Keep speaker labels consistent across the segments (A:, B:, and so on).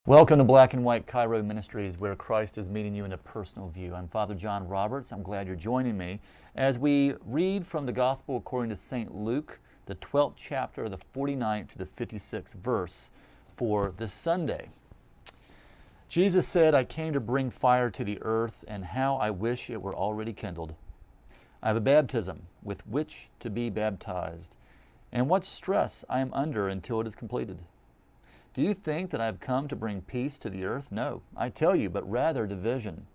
A: Welcome to Black and White Cairo Ministries, where Christ is meeting you in a personal view. I'm Father John Roberts. I'm glad you're joining me as we read from the Gospel according to St. Luke, the 12th chapter, the 49th to the 56th verse for this Sunday. Jesus said, "I came to bring fire to the earth, and how I wish it were already kindled. I have a baptism with which to be baptized, and what stress I am under until it is completed. Do you think that I have come to bring peace to the earth? No, I tell you, but rather division.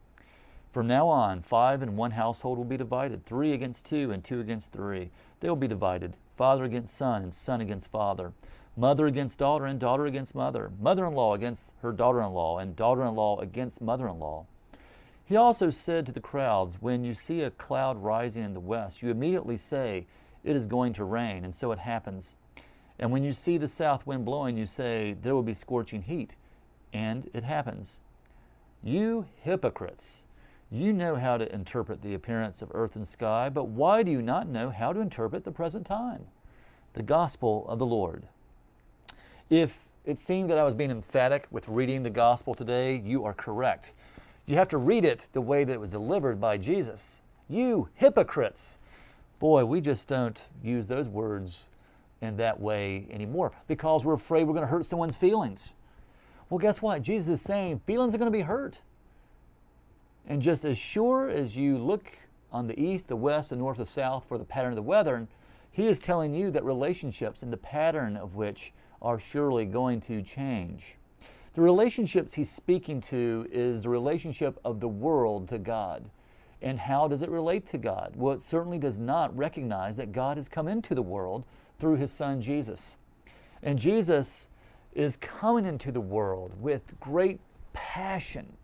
A: From now on, 5 in one household will be divided, 3 against 2 and 2 against 3. They will be divided, father against son and son against father, mother against daughter and daughter against mother, mother-in-law against her daughter-in-law and daughter-in-law against mother-in-law." He also said to the crowds, "When you see a cloud rising in the west, you immediately say, 'It is going to rain,' and so it happens. And when you see the south wind blowing, you say, 'There will be scorching heat,' and it happens. You hypocrites! You know how to interpret the appearance of earth and sky, but why do you not know how to interpret the present time?" The Gospel of the Lord. If it seemed that I was being emphatic with reading the Gospel today, you are correct. You have to read it the way that it was delivered by Jesus. You hypocrites! Boy, we just don't use those words in that way anymore because we're afraid we're going to hurt someone's feelings. Well, guess what? Jesus is saying feelings are going to be hurt. And just as sure as you look on the east, the west, the north, the south for the pattern of the weather, he is telling you that relationships and the pattern of which are surely going to change. The relationships he's speaking to is the relationship of the world to God. And how does it relate to God? Well, it certainly does not recognize that God has come into the world through his son Jesus. And Jesus is coming into the world with great passion.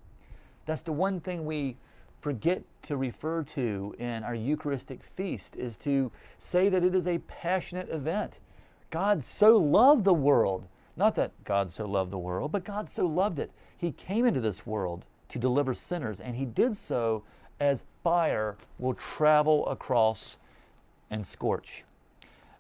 A: That's the one thing we forget to refer to in our Eucharistic feast, is to say that it is a passionate event. God so loved the world. Not that God so loved the world, but God so loved it. He came into this world to deliver sinners, and he did so as fire will travel across and scorch.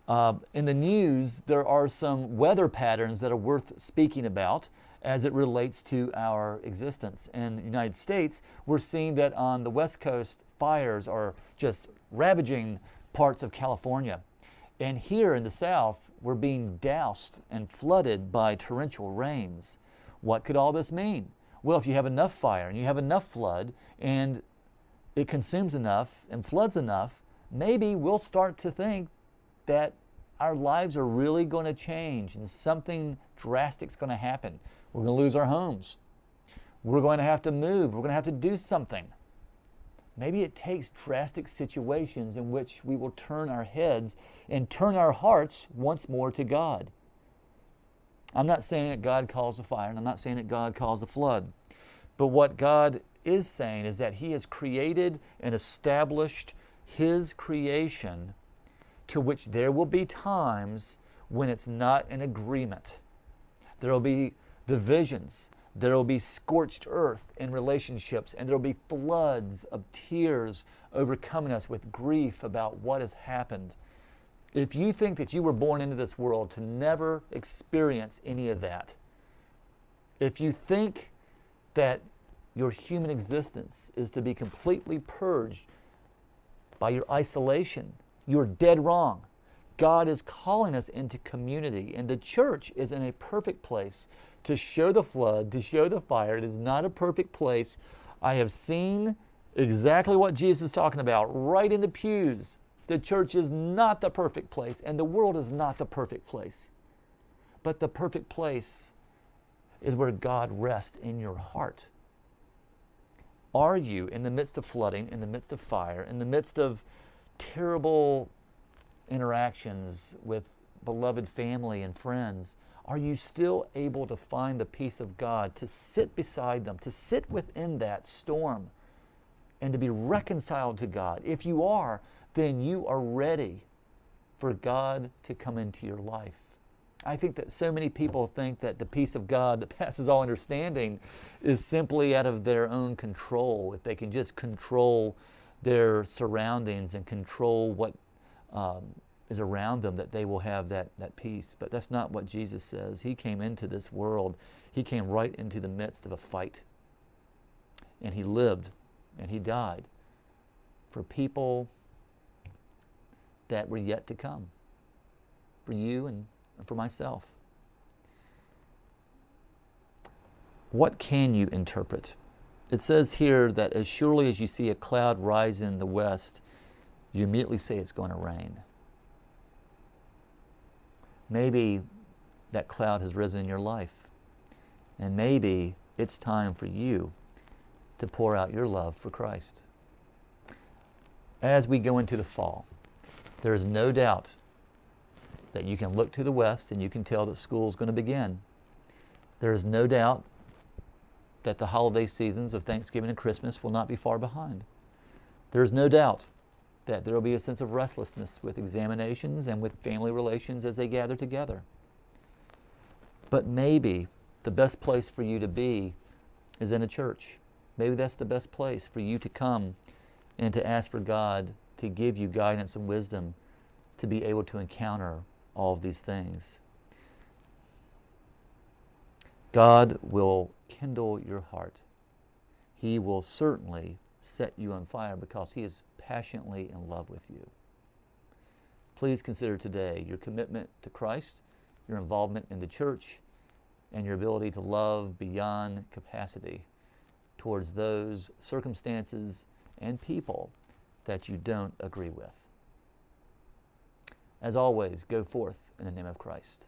A: In the news, there are some weather patterns that are worth speaking about as it relates to our existence. In the United States, we're seeing that on the West Coast, fires are just ravaging parts of California. And here in the South, we're being doused and flooded by torrential rains. What could all this mean? Well, if you have enough fire and you have enough flood and it consumes enough and floods enough, maybe we'll start to think that our lives are really going to change and something drastic is going to happen. We're going to lose our homes. We're going to have to move. We're going to have to do something. Maybe it takes drastic situations in which we will turn our heads and turn our hearts once more to God. I'm not saying that God caused the fire, and I'm not saying that God caused the flood. But what God is saying is that he has created and established his creation, to which there will be times when it's not in agreement. There will be divisions. There will be scorched earth in relationships, and there will be floods of tears overcoming us with grief about what has happened. If you think that you were born into this world to never experience any of that, if you think that your human existence is to be completely purged by your isolation, you're dead wrong. God is calling us into community, and the church is in a perfect place to show the flood, to show the fire. It is not a perfect place. I have seen exactly what Jesus is talking about right in the pews. The church is not the perfect place, and the world is not the perfect place. But the perfect place is where God rests in your heart. Are you, in the midst of flooding, in the midst of fire, in the midst of terrible interactions with beloved family and friends, are you still able to find the peace of God, to sit beside them, to sit within that storm, and to be reconciled to God? If you are, then you are ready for God to come into your life. I think that so many people think that the peace of God that passes all understanding is simply out of their own control. If they can just control their surroundings and control what is around them, that they will have that peace. But that's not what Jesus says. He came into this world. He came right into the midst of a fight. And he lived and he died for people that were yet to come, for you and for myself. What can you interpret? It says here that as surely as you see a cloud rise in the west, you immediately say it's going to rain. Maybe that cloud has risen in your life, and maybe it's time for you to pour out your love for Christ. As we go into the fall, there is no doubt that you can look to the west and you can tell that school is going to begin. There is no doubt that the holiday seasons of Thanksgiving and Christmas will not be far behind. There is no doubt that there will be a sense of restlessness with examinations and with family relations as they gather together. But maybe the best place for you to be is in a church. Maybe that's the best place for you to come and to ask for God to give you guidance and wisdom to be able to encounter all of these things. God will kindle your heart. He will certainly set you on fire because He is passionately in love with you. Please consider today your commitment to Christ, your involvement in the church, and your ability to love beyond capacity towards those circumstances and people that you don't agree with. As always, go forth in the name of Christ.